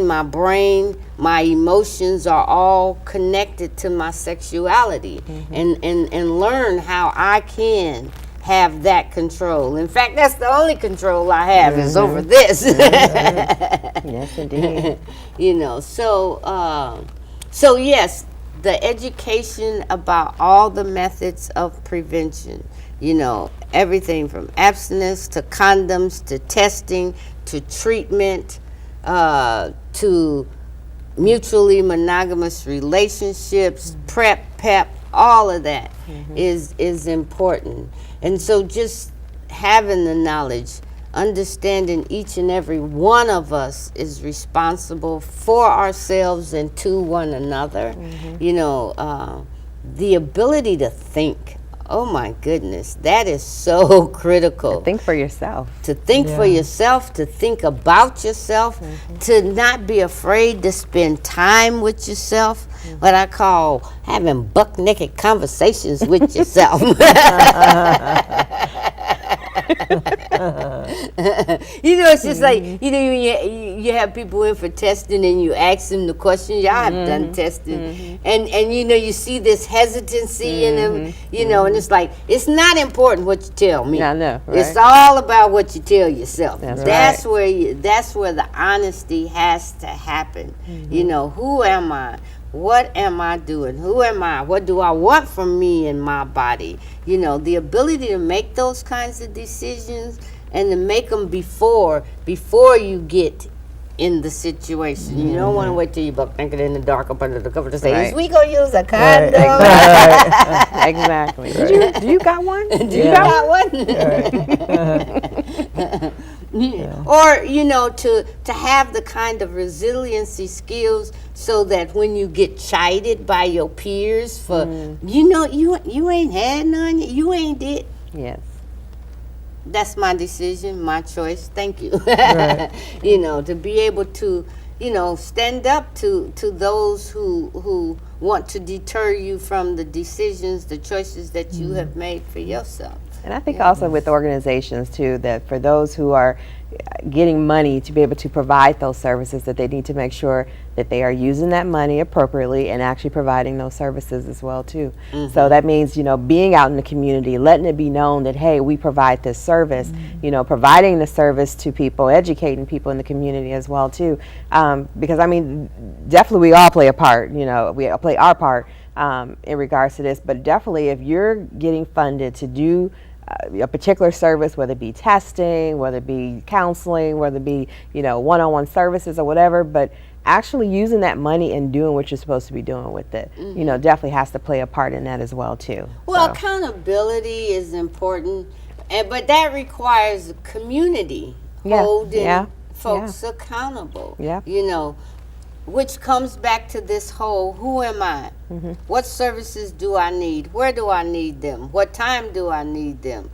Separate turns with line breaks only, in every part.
my brain, my emotions are all connected to my sexuality, and learn how I can have that control. In fact, that's the only control I have is over this.
Yes, indeed.
So yes, the education about all the methods of prevention, everything from abstinence to condoms to testing to treatment, to mutually monogamous relationships, PrEP, all of that is important. And so just having the knowledge, understanding each and every one of us is responsible for ourselves and to one another. The ability to think. Oh my goodness, that is so critical.
Think for yourself.
To think for yourself, to think about yourself, to not be afraid to spend time with yourself, what I call having buck naked conversations with yourself. It's just like, you have people in for testing and you ask them the questions. Y'all have done testing. And you see this hesitancy in them, and it's like, it's not important what you tell me.
I know, right?
It's all about what you tell yourself.
That's
right. That's where the honesty has to happen. Who am I? What am I doing? Who am I? What do I want from me and my body? The ability to make those kinds of decisions and to make them before you get in the situation. You don't want to wait till you buck naked in the dark up under the cover to say, is we going to use a condom?
Exactly. Do you got one?
Do you got one? Or, to have the kind of resiliency skills so that when you get chided by your peers for, you ain't had none, you ain't did.
Yes.
That's my decision, my choice. Thank you. Right. To be able to, stand up to those who want to deter you from the decisions, the choices that you have made for yourself.
And I think also with organizations too, that for those who are getting money to be able to provide those services, that they need to make sure that they are using that money appropriately and actually providing those services as well too. So that means, being out in the community, letting it be known that, hey, we provide this service, providing the service to people, educating people in the community as well too. Because definitely we all play a part, we play our part in regards to this, but definitely if you're getting funded to do a particular service, whether it be testing, whether it be counseling, whether it be, one-on-one services or whatever, but actually using that money and doing what you're supposed to be doing with it, definitely has to play a part in that as well too.
Well, accountability is important, but that requires community holding folks accountable. Which comes back to this whole, who am I? What services do I need? Where do I need them? What time do I need them?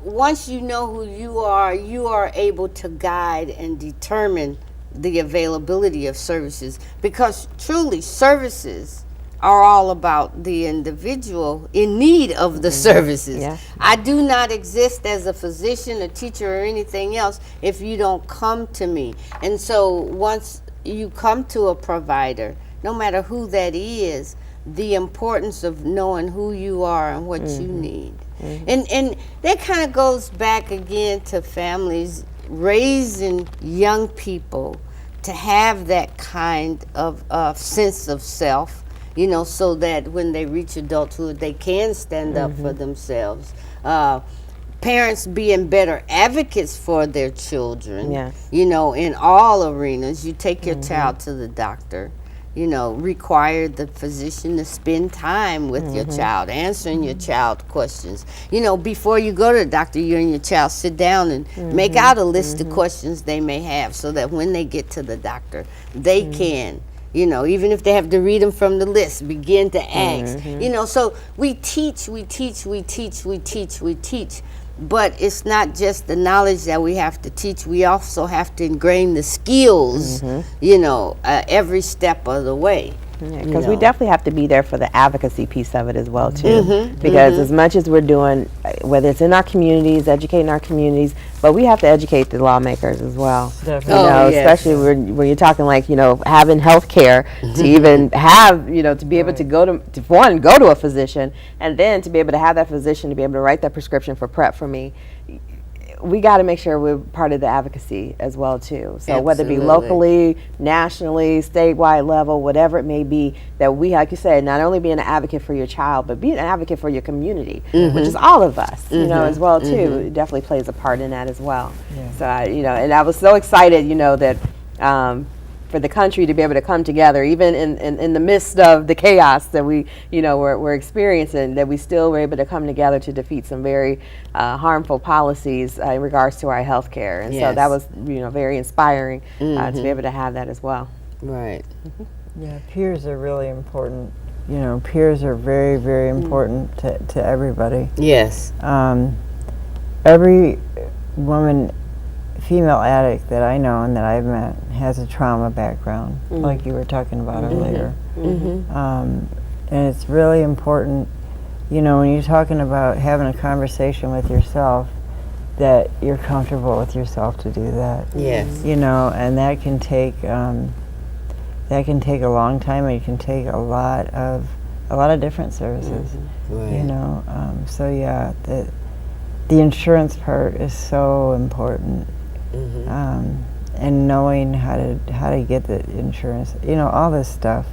Once you know who you are able to guide and determine the availability of services, because truly services are all about the individual in need of the services. I do not exist as a physician, a teacher, or anything else if you don't come to me. And so once you come to a provider, no matter who that is, the importance of knowing who you are and what you need. And that kind of goes back again to families raising young people to have that kind of sense of self, so that when they reach adulthood, they can stand up for themselves. Parents being better advocates for their children, in all arenas. You take your child to the doctor, require the physician to spend time with your child, answering your child questions. Before you go to the doctor, you and your child sit down and make out a list of questions they may have, so that when they get to the doctor, they can, even if they have to read them from the list, begin to ask. So we teach. But it's not just the knowledge that we have to teach. We also have to ingrain the skills, every step of the way.
Because we definitely have to be there for the advocacy piece of it as well too. Because as much as we're doing, whether it's in our communities, educating our communities, but we have to educate the lawmakers as well.
Definitely.
You know,
Oh, yes.
especially when you're talking like, you know, having health care to even have, you know, to be able to go to a physician, and then to be able to have that physician to be able to write that prescription for PrEP for me. We got to make sure we're part of the advocacy as well too. So whether it be
Absolutely.
locally, nationally, statewide level, whatever it may be, that we, like you said, not only being an advocate for your child, but being an advocate for your community, which is all of us, you know, as well too. It definitely plays a part in that as well.
Yeah.
So you know, and I was so excited, you know, that for the country to be able to come together, even in the midst of the chaos that we, you know, we're experiencing, that we still were able to come together to defeat some very harmful policies in regards to our health care. And so that
Yes.
was, you know, very inspiring to be able to have that as well.
Right.
Yeah, peers are really important. You know, peers are very, very important to everybody.
Yes.
Every woman, female addict that I know and that I've met has a trauma background, like you were talking about earlier. And it's really important, you know, when you're talking about having a conversation with yourself, that you're comfortable with yourself to do that.
Yes.
You know, and that can take a long time, and it can take a lot of different services.
Right.
You know, so yeah, the insurance part is so important. And knowing how to get the insurance, you know, all this stuff.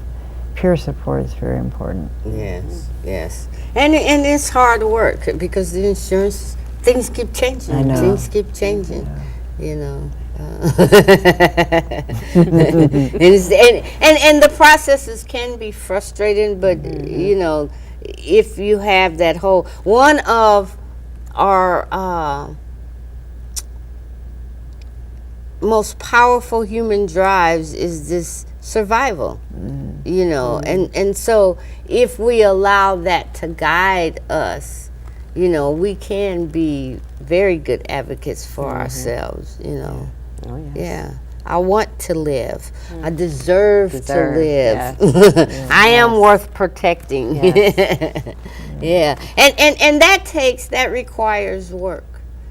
Peer support is very important.
Yes. Yes. And it's hard work because the insurance things keep changing.
I know.
Things keep changing. You know. And the processes can be frustrating, but you know, if you have that whole one of our most powerful human drives is this survival, you know, and so if we allow that to guide us, you know, we can be very good advocates for ourselves, you know.
Oh, yes.
Yeah. I want to live. I deserve to
Deserve,
live.
yes.
I am worth protecting. Yeah. And that requires work.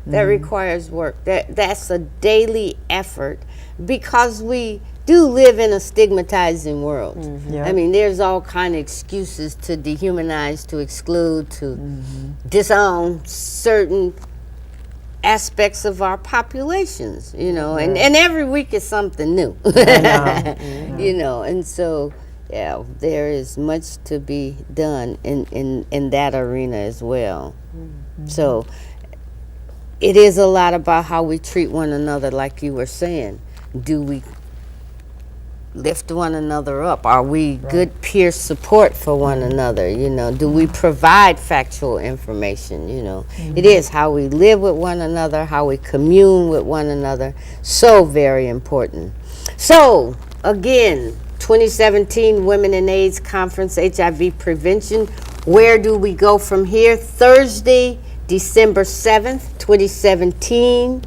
That requires work. That's a daily effort because we do live in a stigmatizing world.
Yeah.
I mean, there's all kind of excuses to dehumanize, to exclude, to disown certain aspects of our populations, you know, and every week is something new, you know, and so, yeah, there is much to be done in that arena as well. So it is a lot about how we treat one another, like you were saying. Do we lift one another up? Are we good peer support for one another? You know, do we provide factual information? You know, it is how we live with one another, how we commune with one another. So very important. So again, 2017 Women in AIDS Conference, HIV Prevention. Where do we go from here? Thursday, December 7th, 2017.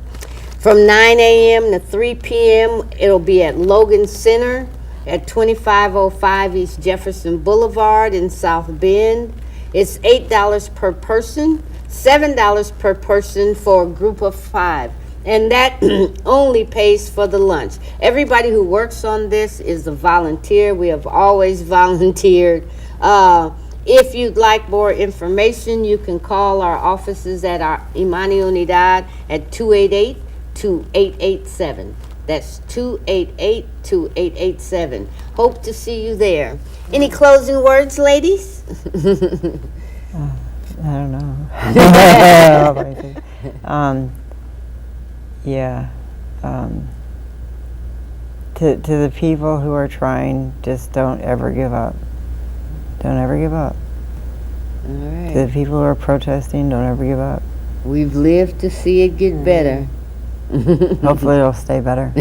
From 9 a.m. to 3 p.m., it'll be at Logan Center at 2505 East Jefferson Boulevard in South Bend. It's $8 per person, $7 per person for a group of 5. And that only pays for the lunch. Everybody who works on this is a volunteer. We have always volunteered. If you'd like more information, you can call our offices at our Imani Unidad at 288-2887. That's 288-2887. Hope to see you there. Any closing words, ladies?
I don't know. To the people who are trying, just don't ever give up. Don't ever give up.
All right.
To the people who are protesting, don't ever give up.
We've lived to see it get better.
Hopefully it'll stay better.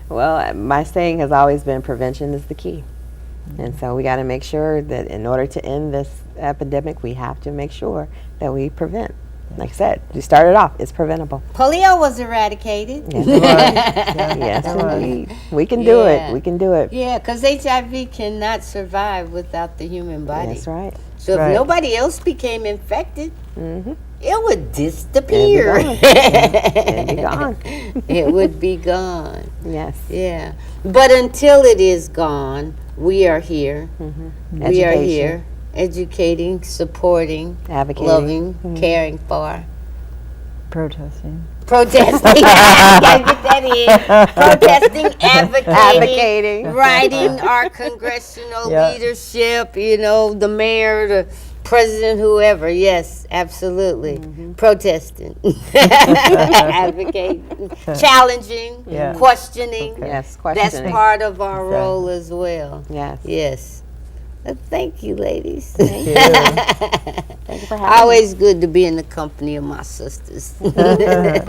Well, my saying has always been prevention is the key. And so we got to make sure that in order to end this epidemic, we have to make sure that we prevent. like I said, you started off, it's preventable.
Polio was eradicated.
Yes, indeed. We can do
Yeah.
it. We can do it.
Yeah, because HIV cannot survive without the human body.
That's right.
So if
Right.
nobody else became infected,
Mm-hmm.
it would disappear.
It'd be gone.
It would be gone.
Yes.
Yeah. But until it is gone, we are here. We are
Education.
here educating, supporting,
Advocating.
loving, caring for.
Protesting.
Protesting, gotta get that in. Protesting, advocating,
Advocating.
writing our congressional
Yeah.
leadership, you know, the mayor, the president, whoever. Yes, absolutely. Protesting, advocating, challenging,
Yeah.
questioning.
Yes,
That's
questioning.
part of our
Exactly.
role as well.
Yes.
Yes. Thank you, ladies.
Thank you for having
Always good to be in the company of my sisters. Yeah.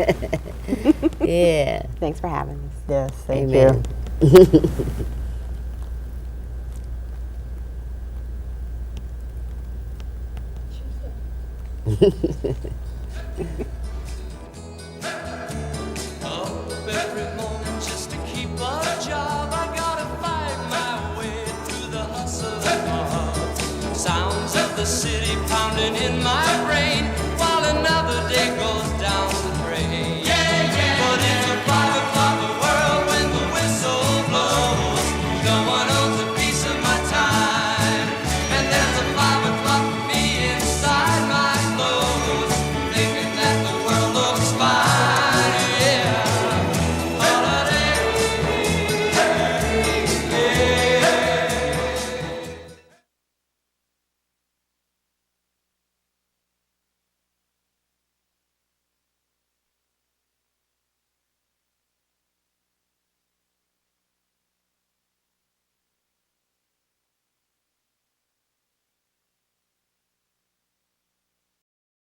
us. Thanks for having us.
Yes, thank
Amen.
you.
Up every morning just to keep a job. I gotta fight my way through the hustle and mob. Sounds of the city pounding in my